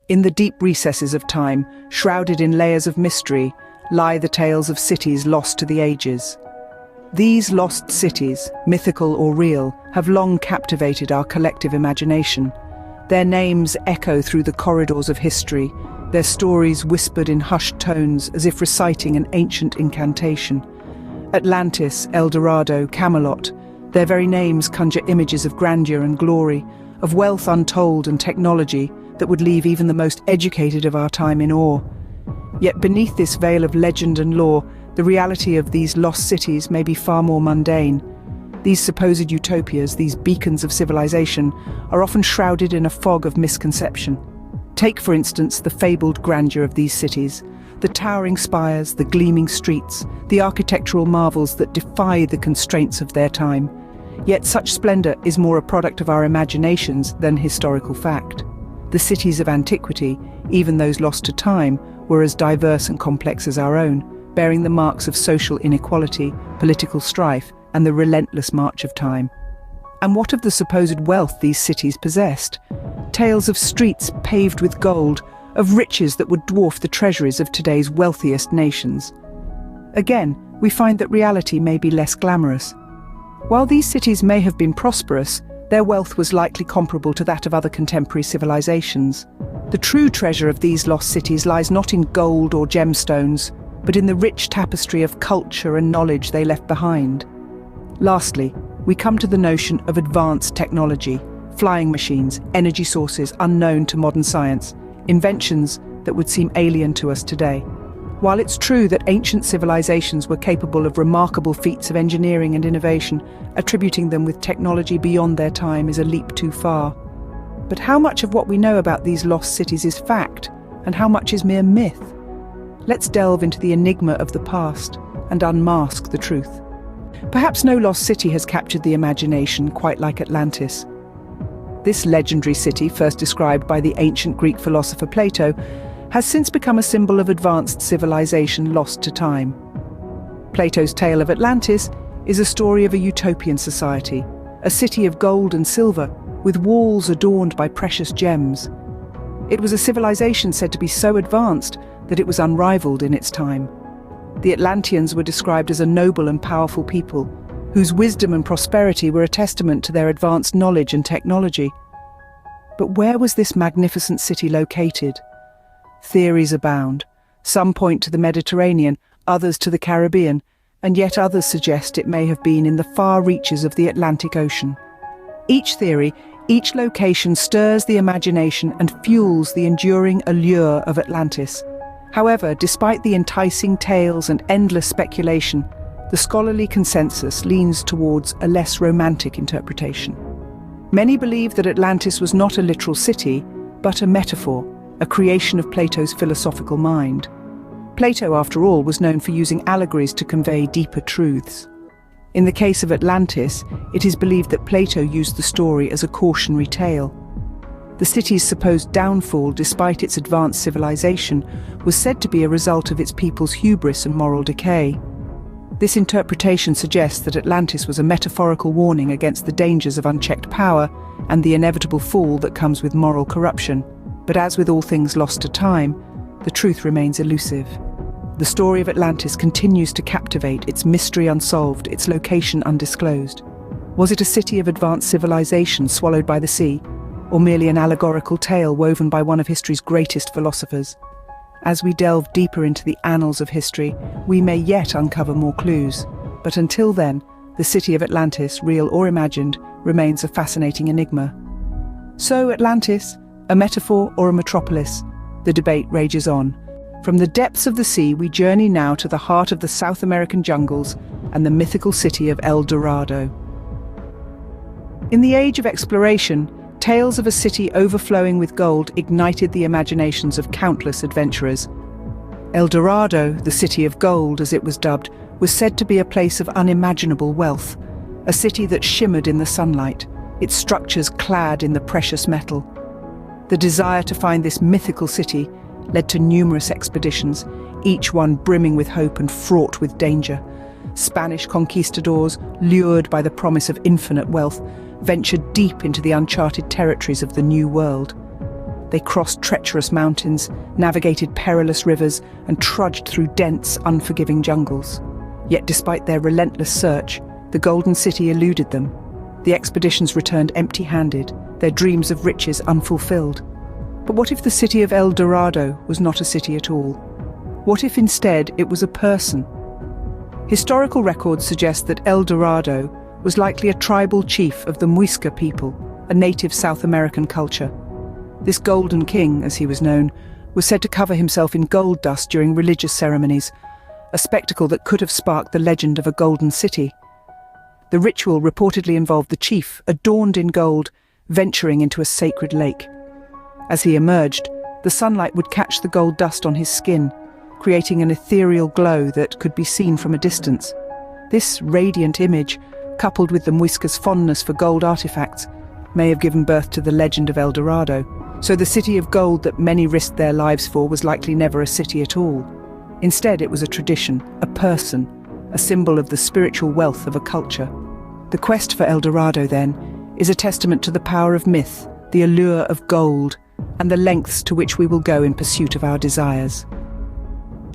In the deep recesses of time, shrouded in layers of mystery, lie the tales of cities lost to the ages. These lost cities, mythical or real, have long captivated our collective imagination. Their names echo through the corridors of history, their stories whispered in hushed tones as if reciting an ancient incantation. Atlantis, El Dorado, Camelot, their very names conjure images of grandeur and glory, of wealth untold and technology that would leave even the most educated of our time in awe. Yet beneath this veil of legend and lore, the reality of these lost cities may be far more mundane. These supposed utopias, these beacons of civilization, are often shrouded in a fog of misconception. Take, for instance, the fabled grandeur of these cities, the towering spires, the gleaming streets, the architectural marvels that defy the constraints of their time. Yet such splendor is more a product of our imaginations than historical fact. The cities of antiquity, even those lost to time, were as diverse and complex as our own, bearing the marks of social inequality, political strife, and the relentless march of time. And what of the supposed wealth these cities possessed? Tales of streets paved with gold, of riches that would dwarf the treasuries of today's wealthiest nations. Again, we find that reality may be less glamorous. While these cities may have been prosperous, their wealth was likely comparable to that of other contemporary civilizations. The true treasure of these lost cities lies not in gold or gemstones, but in the rich tapestry of culture and knowledge they left behind. Lastly, we come to the notion of advanced technology, flying machines, energy sources unknown to modern science, inventions that would seem alien to us today. While it's true that ancient civilizations were capable of remarkable feats of engineering and innovation, attributing them with technology beyond their time is a leap too far. But how much of what we know about these lost cities is fact, and how much is mere myth? Let's delve into the enigma of the past and unmask the truth. Perhaps no lost city has captured the imagination quite like Atlantis. This legendary city, first described by the ancient Greek philosopher Plato, has since become a symbol of advanced civilization lost to time. Plato's tale of Atlantis is a story of a utopian society, a city of gold and silver, with walls adorned by precious gems. It was a civilization said to be so advanced that it was unrivaled in its time. The Atlanteans were described as a noble and powerful people, whose wisdom and prosperity were a testament to their advanced knowledge and technology. But where was this magnificent city located? Theories abound. Some point to the Mediterranean, others to the Caribbean, and yet others suggest it may have been in the far reaches of the Atlantic Ocean. Each theory, each location stirs the imagination and fuels the enduring allure of Atlantis. However, despite the enticing tales and endless speculation, the scholarly consensus leans towards a less romantic interpretation. Many believe that Atlantis was not a literal city, but a metaphor, a creation of Plato's philosophical mind. Plato, after all, was known for using allegories to convey deeper truths. In the case of Atlantis, it is believed that Plato used the story as a cautionary tale. The city's supposed downfall, despite its advanced civilization, was said to be a result of its people's hubris and moral decay. This interpretation suggests that Atlantis was a metaphorical warning against the dangers of unchecked power and the inevitable fall that comes with moral corruption. But as with all things lost to time, the truth remains elusive. The story of Atlantis continues to captivate, its mystery unsolved, its location undisclosed. Was it a city of advanced civilization swallowed by the sea, or merely an allegorical tale woven by one of history's greatest philosophers? As we delve deeper into the annals of history, we may yet uncover more clues. But until then, the city of Atlantis, real or imagined, remains a fascinating enigma. So Atlantis, a metaphor or a metropolis? The debate rages on. From the depths of the sea, we journey now to the heart of the South American jungles and the mythical city of El Dorado. In the age of exploration, tales of a city overflowing with gold ignited the imaginations of countless adventurers. El Dorado, the city of gold as it was dubbed, was said to be a place of unimaginable wealth, a city that shimmered in the sunlight, its structures clad in the precious metal. The desire to find this mythical city led to numerous expeditions, each one brimming with hope and fraught with danger. Spanish conquistadors, lured by the promise of infinite wealth, ventured deep into the uncharted territories of the New World. They crossed treacherous mountains, navigated perilous rivers, and trudged through dense, unforgiving jungles. Yet despite their relentless search, the Golden City eluded them. The expeditions returned empty-handed, their dreams of riches unfulfilled. But what if the city of El Dorado was not a city at all? What if instead it was a person? Historical records suggest that El Dorado was likely a tribal chief of the Muisca people, a native South American culture. This Golden King, as he was known, was said to cover himself in gold dust during religious ceremonies, a spectacle that could have sparked the legend of a golden city. The ritual reportedly involved the chief, adorned in gold, venturing into a sacred lake. As he emerged, the sunlight would catch the gold dust on his skin, creating an ethereal glow that could be seen from a distance. This radiant image, coupled with the Muisca's fondness for gold artifacts, may have given birth to the legend of El Dorado. So the city of gold that many risked their lives for was likely never a city at all. Instead, it was a tradition, a person, a symbol of the spiritual wealth of a culture. The quest for El Dorado, then, is a testament to the power of myth, the allure of gold, and the lengths to which we will go in pursuit of our desires.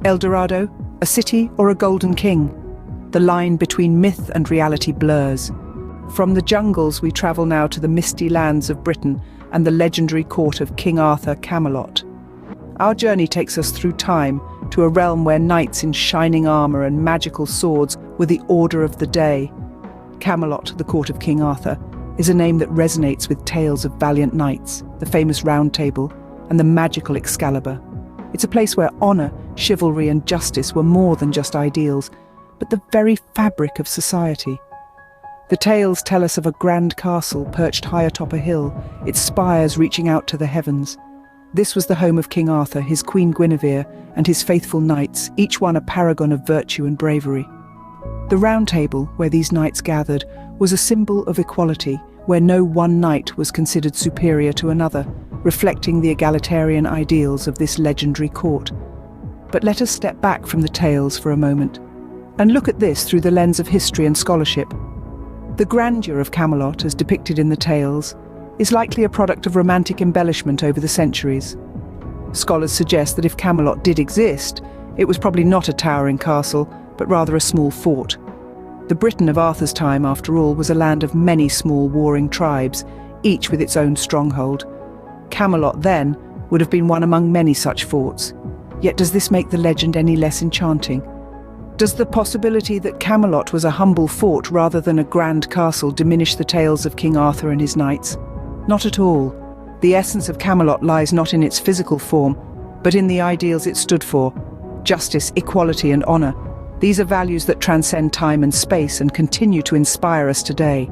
El Dorado, a city or a golden king? The line between myth and reality blurs. From the jungles we travel now to the misty lands of Britain and the legendary court of King Arthur, Camelot. Our journey takes us through time to a realm where knights in shining armour and magical swords were the order of the day. Camelot, the court of King Arthur, is a name that resonates with tales of valiant knights, the famous Round Table, and the magical Excalibur. It's a place where honour, chivalry and justice were more than just ideals, but the very fabric of society. The tales tell us of a grand castle perched high atop a hill, its spires reaching out to the heavens. This was the home of King Arthur, his Queen Guinevere, and his faithful knights, each one a paragon of virtue and bravery. The Round Table, where these knights gathered, was a symbol of equality, where no one knight was considered superior to another, reflecting the egalitarian ideals of this legendary court. But let us step back from the tales for a moment, and look at this through the lens of history and scholarship. The grandeur of Camelot, as depicted in the tales, is likely a product of romantic embellishment over the centuries. Scholars suggest that if Camelot did exist, it was probably not a towering castle, but rather a small fort. The Britain of Arthur's time, after all, was a land of many small warring tribes, each with its own stronghold. Camelot, then, would have been one among many such forts. Yet does this make the legend any less enchanting? Does the possibility that Camelot was a humble fort rather than a grand castle diminish the tales of King Arthur and his knights? Not at all. The essence of Camelot lies not in its physical form, but in the ideals it stood for: justice, equality and honour. These are values that transcend time and space and continue to inspire us today.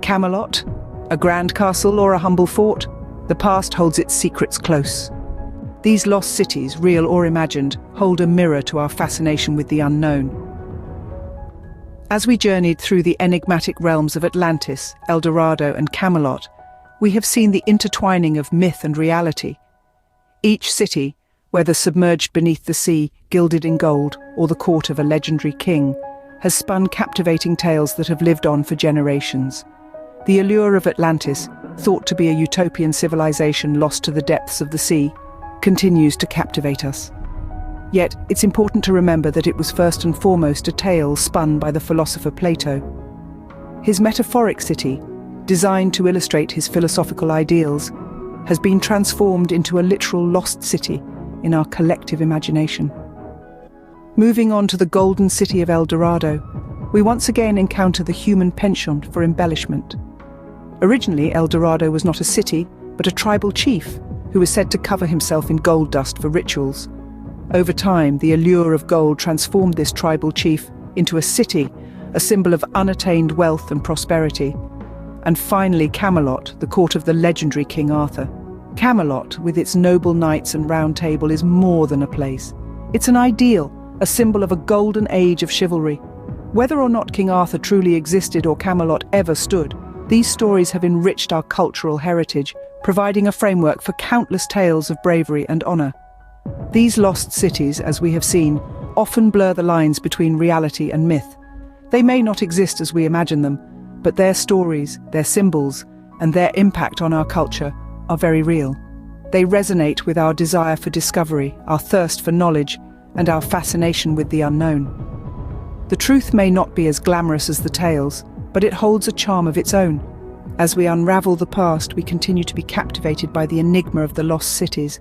Camelot? A grand castle or a humble fort? The past holds its secrets close. These lost cities, real or imagined, hold a mirror to our fascination with the unknown. As we journeyed through the enigmatic realms of Atlantis, El Dorado and Camelot, we have seen the intertwining of myth and reality. Each city, whether submerged beneath the sea, gilded in gold, or the court of a legendary king, has spun captivating tales that have lived on for generations. The allure of Atlantis, thought to be a utopian civilization lost to the depths of the sea, continues to captivate us. Yet, it's important to remember that it was first and foremost a tale spun by the philosopher Plato. His metaphoric city, designed to illustrate his philosophical ideals, has been transformed into a literal lost city in our collective imagination. Moving on to the golden city of El Dorado, we once again encounter the human penchant for embellishment. Originally, El Dorado was not a city, but a tribal chief who was said to cover himself in gold dust for rituals. Over time, the allure of gold transformed this tribal chief into a city, a symbol of unattained wealth and prosperity. And finally, Camelot, the court of the legendary King Arthur. Camelot, with its noble knights and Round Table, is more than a place. It's an ideal, a symbol of a golden age of chivalry. Whether or not King Arthur truly existed or Camelot ever stood, these stories have enriched our cultural heritage, providing a framework for countless tales of bravery and honour. These lost cities, as we have seen, often blur the lines between reality and myth. They may not exist as we imagine them, but their stories, their symbols, and their impact on our culture are very real. They resonate with our desire for discovery, our thirst for knowledge, and our fascination with the unknown. The truth may not be as glamorous as the tales, but it holds a charm of its own. As we unravel the past, we continue to be captivated by the enigma of the lost cities,